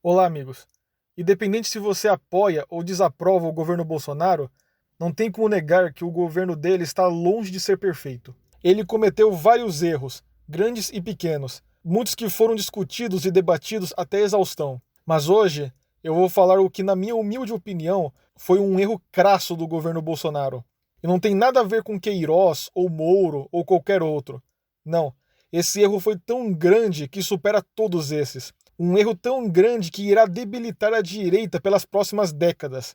Olá, amigos. Independente se você apoia ou desaprova o governo Bolsonaro, não tem como negar que o governo dele está longe de ser perfeito. Ele cometeu vários erros, grandes e pequenos, muitos que foram discutidos e debatidos até exaustão. Mas hoje eu vou falar o que, na minha humilde opinião, foi um erro crasso do governo Bolsonaro. E não tem nada a ver com Queiroz ou Moro ou qualquer outro. Não, esse erro foi tão grande que supera todos esses. Um erro tão grande que irá debilitar a direita pelas próximas décadas.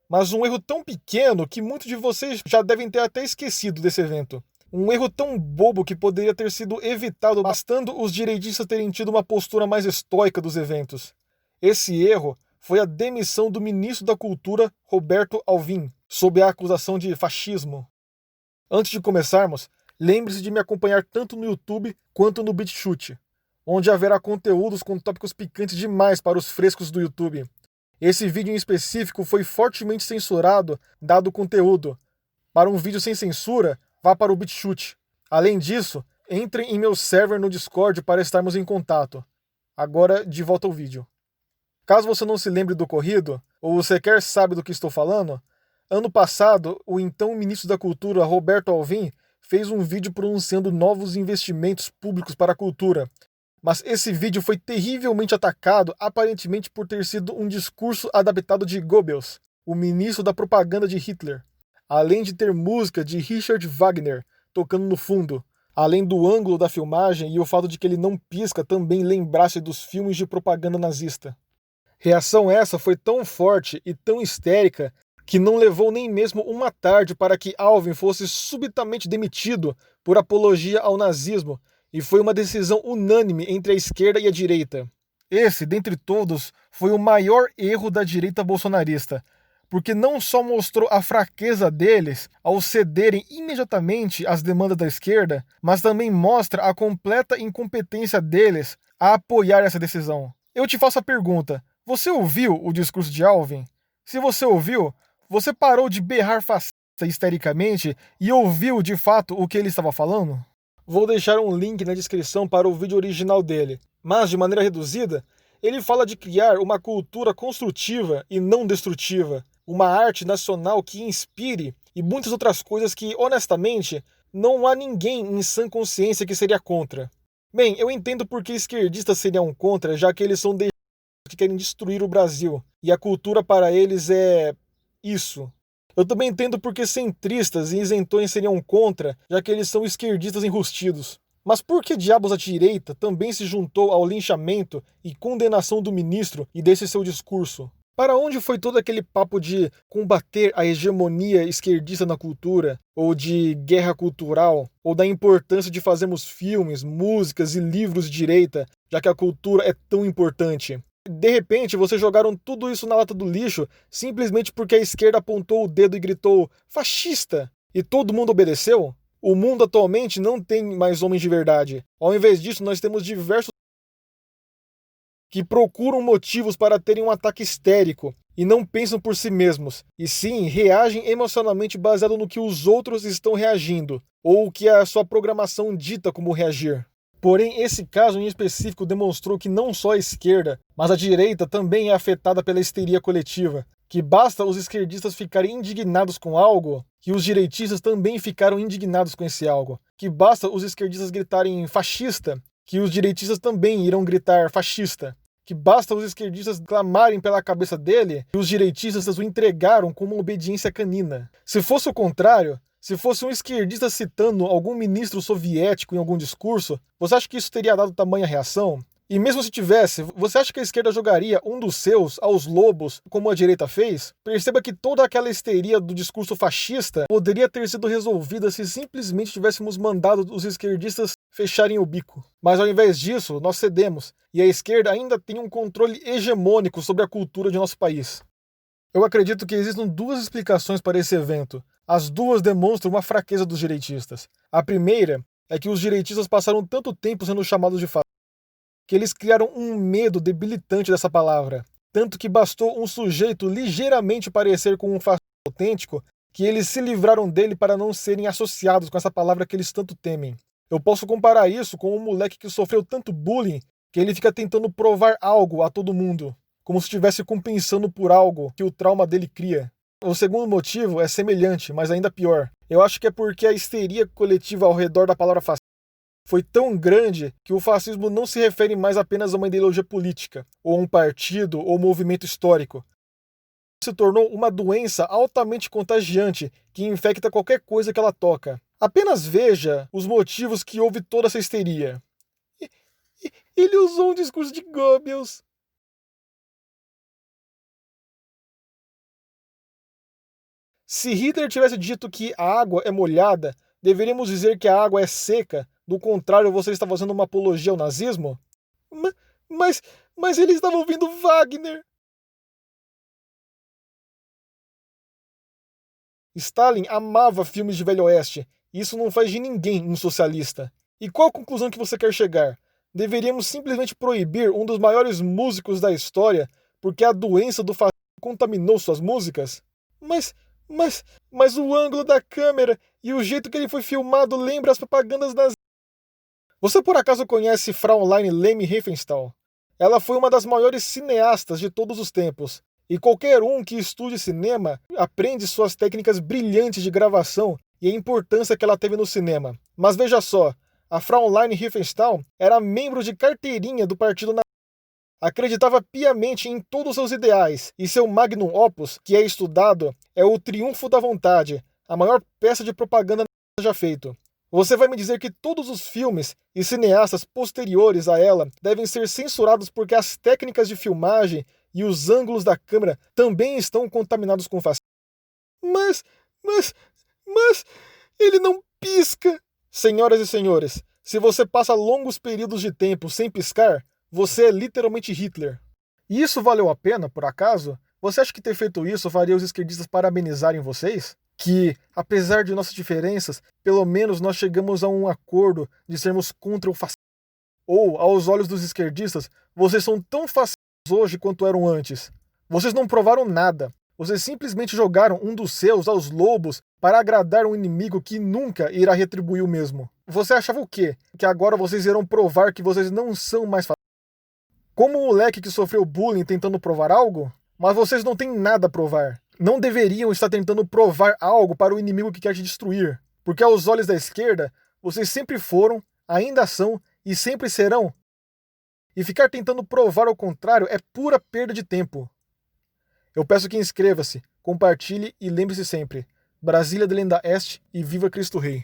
Mas um erro tão pequeno que muitos de vocês já devem ter até esquecido desse evento. Um erro tão bobo que poderia ter sido evitado bastando os direitistas terem tido uma postura mais estoica dos eventos. Esse erro foi a demissão do ministro da Cultura, Roberto Alvim, sob a acusação de fascismo. Antes de começarmos, lembre-se de me acompanhar tanto no YouTube quanto no BitChute, onde haverá conteúdos com tópicos picantes demais para os frescos do YouTube. Esse vídeo em específico foi fortemente censurado, dado o conteúdo. Para um vídeo sem censura, vá para o BitChute. Além disso, entre em meu server no Discord para estarmos em contato. Agora, de volta ao vídeo. Caso você não se lembre do ocorrido, ou sequer sabe do que estou falando, ano passado, o então ministro da Cultura, Roberto Alvim, fez um vídeo pronunciando novos investimentos públicos para a cultura. Mas esse vídeo foi terrivelmente atacado, aparentemente por ter sido um discurso adaptado de Goebbels, o ministro da propaganda de Hitler, além de ter música de Richard Wagner tocando no fundo, além do ângulo da filmagem e o fato de que ele não pisca também lembrasse dos filmes de propaganda nazista. Reação essa foi tão forte e tão histérica que não levou nem mesmo uma tarde para que Alvin fosse subitamente demitido por apologia ao nazismo, e foi uma decisão unânime entre a esquerda e a direita. Esse, dentre todos, foi o maior erro da direita bolsonarista, porque não só mostrou a fraqueza deles ao cederem imediatamente às demandas da esquerda, mas também mostra a completa incompetência deles a apoiar essa decisão. Eu te faço a pergunta: você ouviu o discurso de Alvin? Se você ouviu, você parou de berrar fascista histericamente e ouviu de fato o que ele estava falando? Vou deixar um link na descrição para o vídeo original dele, mas de maneira reduzida, ele fala de criar uma cultura construtiva e não destrutiva, uma arte nacional que inspire e muitas outras coisas que, honestamente, não há ninguém em sã consciência que seria contra. Bem, eu entendo porque esquerdistas seriam contra, já que eles são que querem destruir o Brasil, e a cultura para eles é isso. Eu também entendo porque centristas e isentões seriam contra, já que eles são esquerdistas enrustidos. Mas por que diabos a direita também se juntou ao linchamento e condenação do ministro e desse seu discurso? Para onde foi todo aquele papo de combater a hegemonia esquerdista na cultura, ou de guerra cultural, ou da importância de fazermos filmes, músicas e livros de direita, já que a cultura é tão importante? De repente, vocês jogaram tudo isso na lata do lixo simplesmente porque a esquerda apontou o dedo e gritou fascista e todo mundo obedeceu? O mundo atualmente não tem mais homens de verdade. Ao invés disso, nós temos diversos que procuram motivos para terem um ataque histérico e não pensam por si mesmos, e sim reagem emocionalmente baseado no que os outros estão reagindo, ou o que a sua programação dita como reagir. Porém, esse caso em específico demonstrou que não só a esquerda, mas a direita também é afetada pela histeria coletiva, que basta os esquerdistas ficarem indignados com algo, que os direitistas também ficaram indignados com esse algo, que basta os esquerdistas gritarem fascista, que os direitistas também irão gritar fascista, que basta os esquerdistas clamarem pela cabeça dele, que os direitistas o entregaram como uma obediência canina. Se fosse o contrário, se fosse um esquerdista citando algum ministro soviético em algum discurso, você acha que isso teria dado tamanha reação? E mesmo se tivesse, você acha que a esquerda jogaria um dos seus aos lobos, como a direita fez? Perceba que toda aquela histeria do discurso fascista poderia ter sido resolvida se simplesmente tivéssemos mandado os esquerdistas fecharem o bico. Mas ao invés disso, nós cedemos, e a esquerda ainda tem um controle hegemônico sobre a cultura de nosso país. Eu acredito que existam duas explicações para esse evento. As duas demonstram uma fraqueza dos direitistas. A primeira é que os direitistas passaram tanto tempo sendo chamados de fascistas que eles criaram um medo debilitante dessa palavra. Tanto que bastou um sujeito ligeiramente parecer com um fascista autêntico que eles se livraram dele para não serem associados com essa palavra que eles tanto temem. Eu posso comparar isso com um moleque que sofreu tanto bullying que ele fica tentando provar algo a todo mundo, como se estivesse compensando por algo que o trauma dele cria. O segundo motivo é semelhante, mas ainda pior. Eu acho que é porque a histeria coletiva ao redor da palavra fascismo foi tão grande que o fascismo não se refere mais apenas a uma ideologia política, ou a um partido ou movimento histórico. Se tornou uma doença altamente contagiante que infecta qualquer coisa que ela toca. Apenas veja os motivos que houve toda essa histeria. Ele usou um discurso de Goebbels. Se Hitler tivesse dito que a água é molhada, deveríamos dizer que a água é seca. Do contrário, você está fazendo uma apologia ao nazismo? Ma- Mas, mas ele estava ouvindo Wagner. Stalin amava filmes de Velho Oeste. Isso não faz de ninguém um socialista. E qual a conclusão que você quer chegar? Deveríamos simplesmente proibir um dos maiores músicos da história porque a doença do fascismo contaminou suas músicas? Mas, mas, mas o ângulo da câmera e o jeito que ele foi filmado lembra as propagandas das... Você por acaso conhece Fraulein Leni Riefenstahl? Ela foi uma das maiores cineastas de todos os tempos. E qualquer um que estude cinema aprende suas técnicas brilhantes de gravação e a importância que ela teve no cinema. Mas veja só, a Fraulein Riefenstahl era membro de carteirinha do Partido Nazista. Acreditava piamente em todos os seus ideais, e seu magnum opus, que é estudado, é O Triunfo da Vontade, a maior peça de propaganda já feito. Você vai me dizer que todos os filmes e cineastas posteriores a ela devem ser censurados porque as técnicas de filmagem e os ângulos da câmera também estão contaminados com fascismo? Mas, mas, mas, ele não pisca! Senhoras e senhores, se você passa longos períodos de tempo sem piscar, você é literalmente Hitler. E isso valeu a pena, por acaso? Você acha que ter feito isso faria os esquerdistas parabenizarem vocês? Que, apesar de nossas diferenças, pelo menos nós chegamos a um acordo de sermos contra o fascismo? Ou, aos olhos dos esquerdistas, vocês são tão fascistas hoje quanto eram antes? Vocês não provaram nada. Vocês simplesmente jogaram um dos seus aos lobos para agradar um inimigo que nunca irá retribuir o mesmo. Você achava o quê? Que agora vocês irão provar que vocês não são mais fascistas? Como um moleque que sofreu bullying tentando provar algo? Mas vocês não têm nada a provar. Não deveriam estar tentando provar algo para o inimigo que quer te destruir. Porque aos olhos da esquerda, vocês sempre foram, ainda são e sempre serão. E ficar tentando provar ao contrário é pura perda de tempo. Eu peço que inscreva-se, compartilhe e lembre-se sempre. Brasília de Lenda Este e viva Cristo Rei.